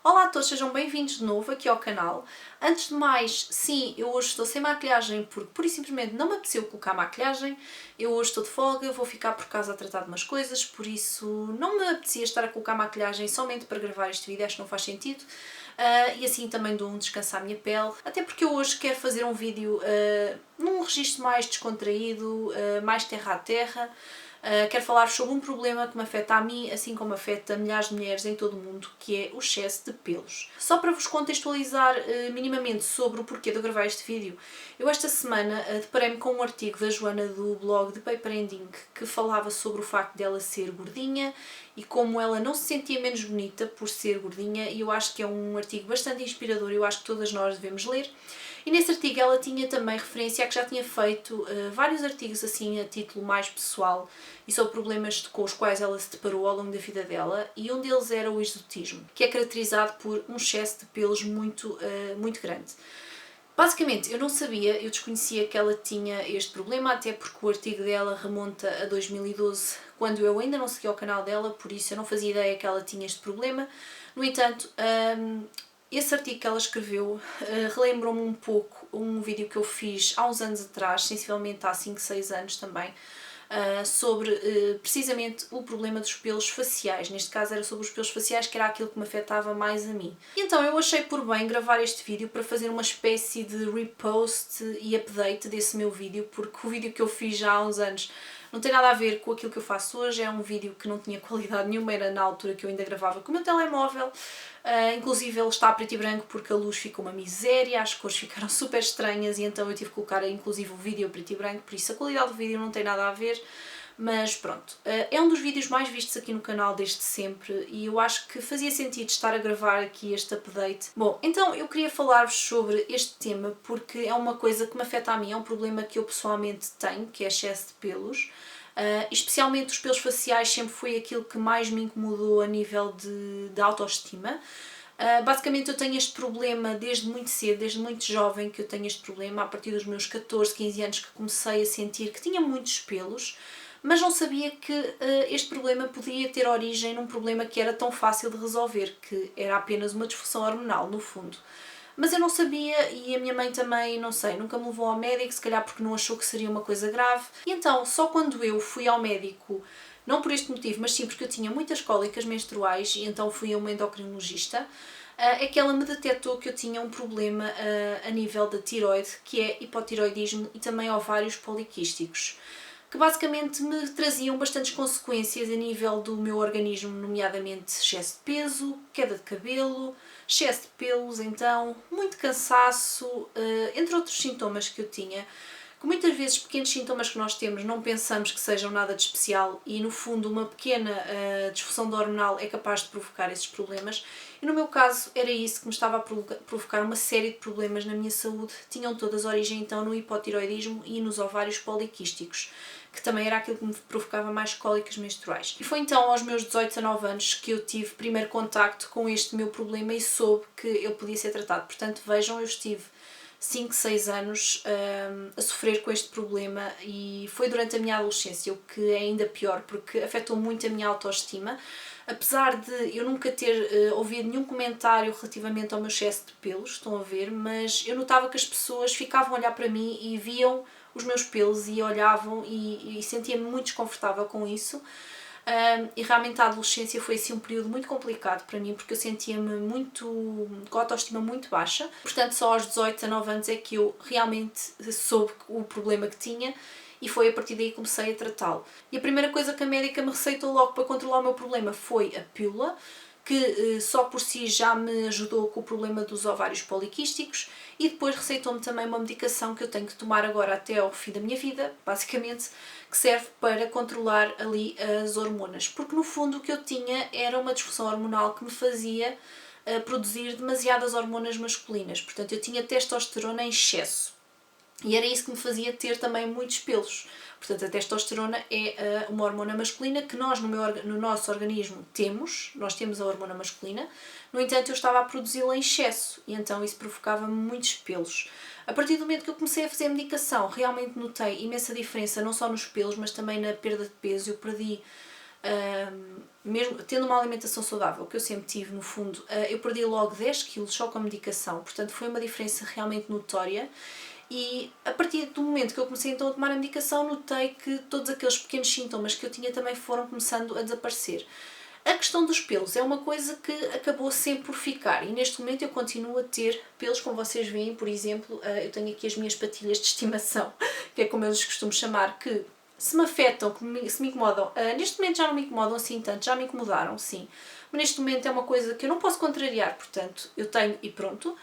Olá a todos, sejam bem-vindos de novo aqui ao canal. Antes de mais, sim, eu hoje estou sem maquilhagem porque pura e simplesmente não me apeteceu colocar maquilhagem. Eu hoje estou de folga, vou ficar por casa a tratar de umas coisas, por isso não me apetecia estar a colocar maquilhagem somente para gravar este vídeo, acho que não faz sentido. E assim também dou um descanso à minha pele, até porque eu hoje quero fazer um vídeo num registro mais descontraído, mais terra a terra. Quero falar sobre um problema que me afeta a mim, assim como afeta milhares de mulheres em todo o mundo, que é o excesso de pelos. Só para vos contextualizar minimamente sobre o porquê de eu gravar este vídeo, eu esta semana deparei-me com um artigo da Joana do blog de Paper and Ink que falava sobre o facto dela ser gordinha e como ela não se sentia menos bonita por ser gordinha, e eu acho que é um artigo bastante inspirador, eu acho que todas nós devemos ler. E nesse artigo ela tinha também referência a que já tinha feito vários artigos assim a título mais pessoal e sobre problemas com os quais ela se deparou ao longo da vida dela, e um deles era o exotismo, que é caracterizado por um excesso de pelos muito grande. Basicamente, eu não sabia, eu desconhecia que ela tinha este problema, até porque o artigo dela remonta a 2012, quando eu ainda não seguia o canal dela, por isso eu não fazia ideia que ela tinha este problema. No entanto, esse artigo que ela escreveu relembrou-me um pouco um vídeo que eu fiz há uns anos atrás, sensivelmente há 5, 6 anos também, sobre precisamente o problema dos pelos faciais. Neste caso era sobre os pelos faciais, que era aquilo que me afetava mais a mim. E então eu achei por bem gravar este vídeo para fazer uma espécie de repost e update desse meu vídeo, porque o vídeo que eu fiz já há uns anos não tem nada a ver com aquilo que eu faço hoje. É um vídeo que não tinha qualidade nenhuma, era na altura que eu ainda gravava com o meu telemóvel. Inclusive ele está a preto e branco porque a luz ficou uma miséria, as cores ficaram super estranhas e então eu tive que colocar inclusive o vídeo a preto e branco, por isso a qualidade do vídeo não tem nada a ver. Mas pronto, é um dos vídeos mais vistos aqui no canal desde sempre e eu acho que fazia sentido estar a gravar aqui este update. Bom, então eu queria falar-vos sobre este tema porque é uma coisa que me afeta a mim, é um problema que eu pessoalmente tenho, que é excesso de pelos. Especialmente os pelos faciais sempre foi aquilo que mais me incomodou a nível de autoestima. Basicamente eu tenho este problema desde muito cedo, desde muito jovem que eu tenho este problema, a partir dos meus 14, 15 anos que comecei a sentir que tinha muitos pelos, mas não sabia que este problema podia ter origem num problema que era tão fácil de resolver, que era apenas uma disfunção hormonal, no fundo. Mas eu não sabia e a minha mãe também, não sei, nunca me levou ao médico, se calhar porque não achou que seria uma coisa grave. E então, só quando eu fui ao médico, não por este motivo, mas sim porque eu tinha muitas cólicas menstruais e então fui a uma endocrinologista, é que ela me detectou que eu tinha um problema a nível da tiroide, que é hipotiroidismo e também ovários poliquísticos, que basicamente me traziam bastantes consequências a nível do meu organismo, nomeadamente excesso de peso, queda de cabelo, excesso de pelos, então, muito cansaço, entre outros sintomas que eu tinha, que muitas vezes pequenos sintomas que nós temos não pensamos que sejam nada de especial e no fundo uma pequena disfunção hormonal é capaz de provocar esses problemas, e no meu caso era isso que me estava a provocar uma série de problemas na minha saúde. Tinham todas origem então no hipotiroidismo e nos ovários poliquísticos, que também era aquilo que me provocava mais cólicas menstruais. E foi então aos meus 18, 19 anos que eu tive primeiro contacto com este meu problema e soube que ele podia ser tratado. Portanto, vejam, eu estive 5, 6 anos a sofrer com este problema e foi durante a minha adolescência, o que é ainda pior porque afetou muito a minha autoestima. Apesar de eu nunca ter ouvido nenhum comentário relativamente ao meu excesso de pelos, estão a ver, mas eu notava que as pessoas ficavam a olhar para mim e viam os meus pelos e olhavam e sentia-me muito desconfortável com isso. E realmente a adolescência foi assim um período muito complicado para mim porque eu sentia-me muito, com a autoestima muito baixa. Portanto, só aos 18, 19 anos é que eu realmente soube o problema que tinha e foi a partir daí que comecei a tratá-lo. E a primeira coisa que a médica me receitou logo para controlar o meu problema foi a pílula, que só por si já me ajudou com o problema dos ovários poliquísticos, e depois receitou-me também uma medicação que eu tenho que tomar agora até ao fim da minha vida, basicamente, que serve para controlar ali as hormonas, porque no fundo o que eu tinha era uma disfunção hormonal que me fazia produzir demasiadas hormonas masculinas, portanto eu tinha testosterona em excesso. E era isso que me fazia ter também muitos pelos. Portanto, a testosterona é uma hormona masculina que nós no nosso organismo temos, nós temos a hormona masculina, no entanto eu estava a produzi-la em excesso e então isso provocava-me muitos pelos. A partir do momento que eu comecei a fazer a medicação, realmente notei imensa diferença, não só nos pelos, mas também na perda de peso. Eu perdi mesmo tendo uma alimentação saudável, que eu sempre tive no fundo, eu perdi logo 10 quilos só com a medicação, portanto foi uma diferença realmente notória. E a partir do momento que eu comecei então a tomar a medicação, notei que todos aqueles pequenos sintomas que eu tinha também foram começando a desaparecer. A questão dos pelos é uma coisa que acabou sempre por ficar e neste momento eu continuo a ter pelos, como vocês veem, por exemplo, eu tenho aqui as minhas patilhas de estimação, que é como eu lhes costumo chamar, que se me afetam, se me incomodam, neste momento já não me incomodam assim tanto, já me incomodaram, sim, mas neste momento é uma coisa que eu não posso contrariar, portanto eu tenho e pronto.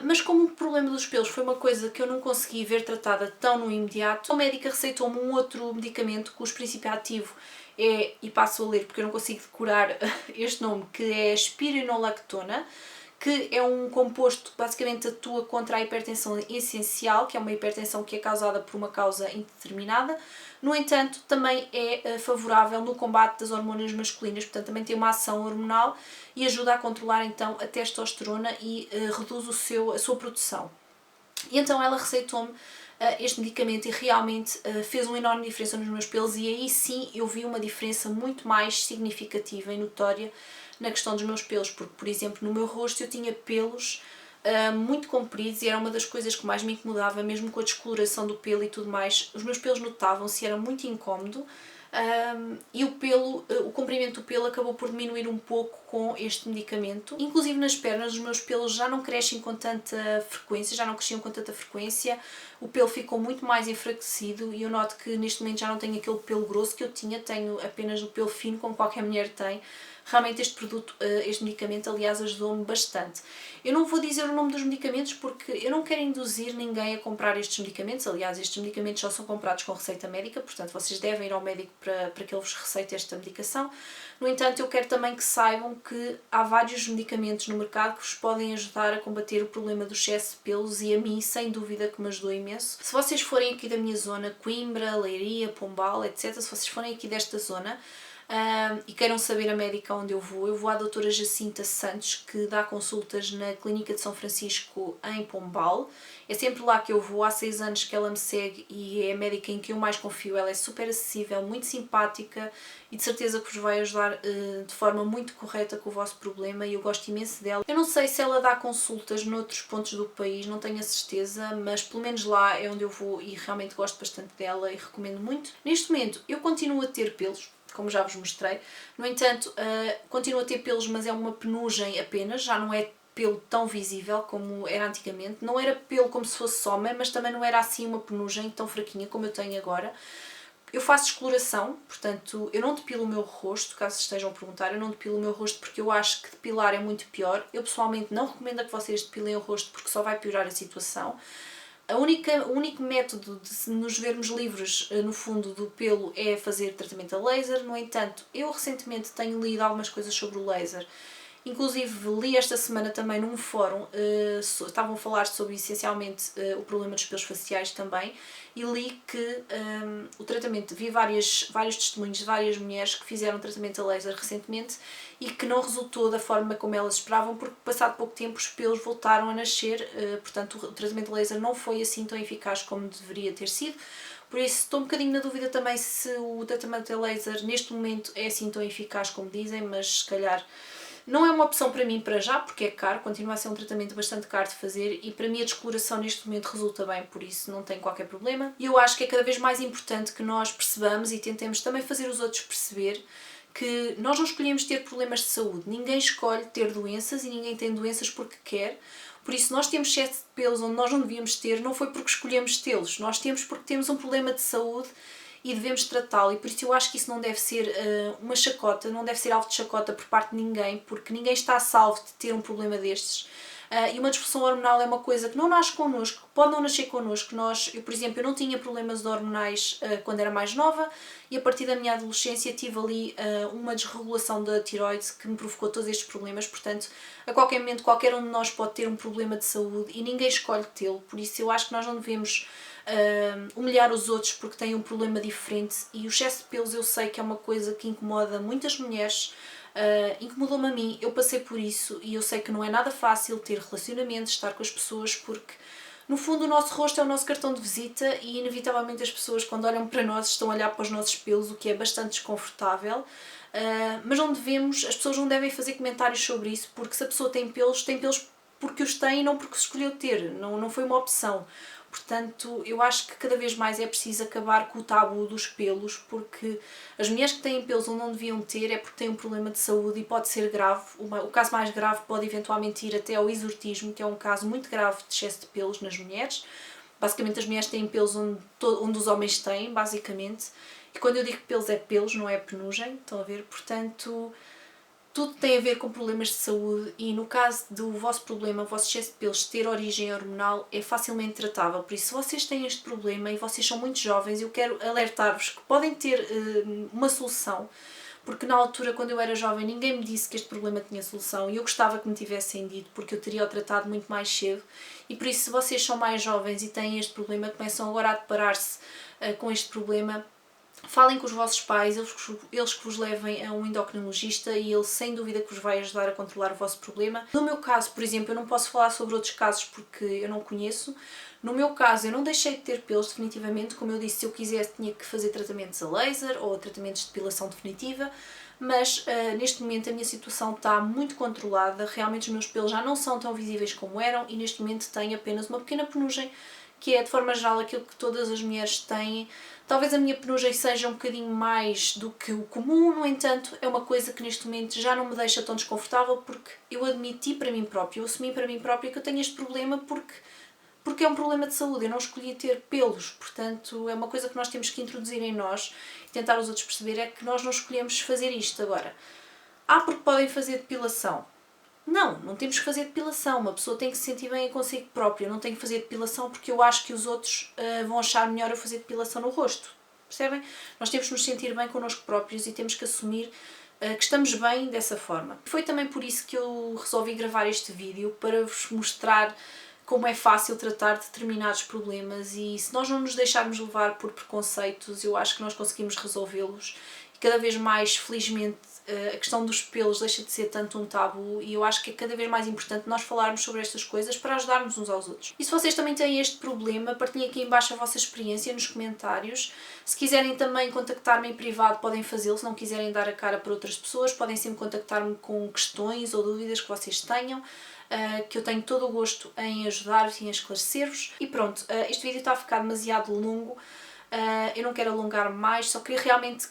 Mas como o problema dos pelos foi uma coisa que eu não consegui ver tratada tão no imediato, a médica receitou-me um outro medicamento cujo princípio ativo é, e passo a ler porque eu não consigo decorar este nome, que é espironolactona, que é um composto que basicamente atua contra a hipertensão essencial, que é uma hipertensão que é causada por uma causa indeterminada. No entanto, também é favorável no combate das hormonas masculinas, portanto também tem uma ação hormonal e ajuda a controlar então a testosterona e reduz a sua produção. E então ela receitou-me este medicamento e realmente fez uma enorme diferença nos meus pelos e aí sim eu vi uma diferença muito mais significativa e notória na questão dos meus pelos, porque por exemplo no meu rosto eu tinha pelos muito compridos e era uma das coisas que mais me incomodava, mesmo com a descoloração do pelo e tudo mais, os meus pelos notavam-se, era muito incómodo. E o comprimento do pelo acabou por diminuir um pouco com este medicamento. Inclusive nas pernas os meus pelos já não crescem com tanta frequência, já não cresciam com tanta frequência, o pelo ficou muito mais enfraquecido e eu noto que neste momento já não tenho aquele pelo grosso que eu tinha, tenho apenas o pelo fino como qualquer mulher tem. Realmente este produto, este medicamento, aliás, ajudou-me bastante. Eu não vou dizer o nome dos medicamentos porque eu não quero induzir ninguém a comprar estes medicamentos. Aliás, estes medicamentos só são comprados com receita médica, portanto vocês devem ir ao médico para que ele vos receite esta medicação. No entanto, eu quero também que saibam que há vários medicamentos no mercado que vos podem ajudar a combater o problema do excesso de pelos e a mim, sem dúvida, que me ajudou imenso. Se vocês forem aqui da minha zona, Coimbra, Leiria, Pombal, etc., se vocês forem aqui desta zona, e queiram saber a médica onde eu vou à doutora Jacinta Santos, que dá consultas na Clínica de São Francisco em Pombal. É sempre lá que eu vou, há 6 anos que ela me segue e é a médica em que eu mais confio. Ela é super acessível, muito simpática e de certeza que vos vai ajudar de forma muito correta com o vosso problema e eu gosto imenso dela. Eu não sei se ela dá consultas noutros pontos do país, não tenho a certeza, mas pelo menos lá é onde eu vou e realmente gosto bastante dela e recomendo muito. Neste momento eu continuo a ter pelos, como já vos mostrei. No entanto, continuo a ter pelos, mas é uma penugem apenas, já não é pelo tão visível como era antigamente. Não era pelo como se fosse soma, mas também não era assim uma penugem tão fraquinha como eu tenho agora. Eu faço descoloração, portanto, eu não depilo o meu rosto, caso estejam a perguntar, eu não depilo o meu rosto porque eu acho que depilar é muito pior. Eu pessoalmente não recomendo que vocês depilem o rosto porque só vai piorar a situação. O único método de nos vermos livres, no fundo, do pelo é fazer tratamento a laser. No entanto, eu recentemente tenho lido algumas coisas sobre o laser. Inclusive, li esta semana também num fórum, estavam a falar sobre essencialmente o problema dos pelos faciais também, e li que o tratamento, vi vários testemunhos de várias mulheres que fizeram tratamento a laser recentemente e que não resultou da forma como elas esperavam, porque passado pouco tempo os pelos voltaram a nascer, portanto o tratamento a laser não foi assim tão eficaz como deveria ter sido. Por isso estou um bocadinho na dúvida também se o tratamento a laser neste momento é assim tão eficaz como dizem, mas se calhar não é uma opção para mim para já, porque é caro, continua a ser um tratamento bastante caro de fazer e para mim a descoloração neste momento resulta bem, por isso não tem qualquer problema. E eu acho que é cada vez mais importante que nós percebamos e tentemos também fazer os outros perceber que nós não escolhemos ter problemas de saúde, ninguém escolhe ter doenças e ninguém tem doenças porque quer. Por isso, nós temos excesso de pelos onde nós não devíamos ter, não foi porque escolhemos tê-los, nós temos porque temos um problema de saúde e devemos tratá-lo, e por isso eu acho que isso não deve ser uma chacota, não deve ser alvo de chacota por parte de ninguém, porque ninguém está a salvo de ter um problema destes. E uma disfunção hormonal é uma coisa que não nasce connosco, pode não nascer connosco. Eu, por exemplo, eu não tinha problemas hormonais quando era mais nova e a partir da minha adolescência tive ali uma desregulação da tiroide que me provocou todos estes problemas, portanto, a qualquer momento qualquer um de nós pode ter um problema de saúde e ninguém escolhe tê-lo, por isso eu acho que nós não devemos humilhar os outros porque têm um problema diferente e o excesso de pelos eu sei que é uma coisa que incomoda muitas mulheres. Incomodou-me a mim, eu passei por isso e eu sei que não é nada fácil ter relacionamentos, estar com as pessoas, porque No fundo, o nosso rosto é o nosso cartão de visita e, inevitavelmente, as pessoas, quando olham para nós, estão a olhar para os nossos pelos, o que é bastante desconfortável. Mas não devemos, as pessoas não devem fazer comentários sobre isso, porque se a pessoa tem pelos porque os tem e não porque escolheu ter, não foi uma opção. Portanto, eu acho que cada vez mais é preciso acabar com o tabu dos pelos, porque as mulheres que têm pelos ou não deviam ter é porque têm um problema de saúde e pode ser grave. O caso mais grave pode eventualmente ir até ao exortismo, que é um caso muito grave de excesso de pelos nas mulheres. Basicamente, as mulheres têm pelos onde os homens têm, basicamente. E quando eu digo pelos, é pelos, não é penugem, estão a ver? Portanto, tudo tem a ver com problemas de saúde e no caso do vosso problema, o vosso excesso de pelos ter origem hormonal, é facilmente tratável. Por isso, se vocês têm este problema e vocês são muito jovens, eu quero alertar-vos que podem ter uma solução, porque na altura, quando eu era jovem, ninguém me disse que este problema tinha solução e eu gostava que me tivessem dito, porque eu teria o tratado muito mais cedo. E por isso, se vocês são mais jovens e têm este problema, começam agora a deparar-se com este problema, falem com os vossos pais, eles que vos levem a um endocrinologista e ele sem dúvida que vos vai ajudar a controlar o vosso problema. No meu caso, por exemplo, eu não posso falar sobre outros casos porque eu não conheço. No meu caso, eu não deixei de ter pelos definitivamente, como eu disse, se eu quisesse tinha que fazer tratamentos a laser ou tratamentos de depilação definitiva, mas neste momento a minha situação está muito controlada, realmente os meus pelos já não são tão visíveis como eram e neste momento tenho apenas uma pequena penugem, que é de forma geral aquilo que todas as mulheres têm. Talvez a minha penugem seja um bocadinho mais do que o comum, no entanto, é uma coisa que neste momento já não me deixa tão desconfortável porque eu admiti para mim própria, eu assumi para mim própria que eu tenho este problema porque é um problema de saúde, eu não escolhi ter pelos, portanto é uma coisa que nós temos que introduzir em nós e tentar os outros perceber, é que nós não escolhemos fazer isto agora. Porque podem fazer depilação. Não temos que fazer depilação, uma pessoa tem que se sentir bem consigo própria, não tem que fazer depilação porque eu acho que os outros vão achar melhor eu fazer depilação no rosto, percebem? Nós temos que nos sentir bem connosco próprios e temos que assumir que estamos bem dessa forma. Foi também por isso que eu resolvi gravar este vídeo, para vos mostrar como é fácil tratar determinados problemas e se nós não nos deixarmos levar por preconceitos, eu acho que nós conseguimos resolvê-los e cada vez mais, felizmente, a questão dos pelos deixa de ser tanto um tabu e eu acho que é cada vez mais importante nós falarmos sobre estas coisas para ajudarmos uns aos outros. E se vocês também têm este problema, partilhem aqui em baixo a vossa experiência nos comentários. Se quiserem também contactar-me em privado, podem fazê-lo. Se não quiserem dar a cara para outras pessoas, podem sempre contactar-me com questões ou dúvidas que vocês tenham, que eu tenho todo o gosto em ajudar-vos e em esclarecer-vos. E pronto, este vídeo está a ficar demasiado longo. Eu não quero alongar mais, só queria realmente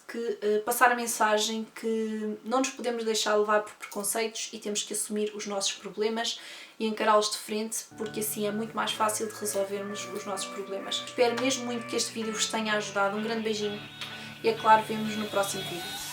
passar a mensagem que não nos podemos deixar levar por preconceitos e temos que assumir os nossos problemas e encará-los de frente, porque assim é muito mais fácil de resolvermos os nossos problemas. Espero mesmo muito que este vídeo vos tenha ajudado. Um grande beijinho e, é claro, vemo-nos no próximo vídeo.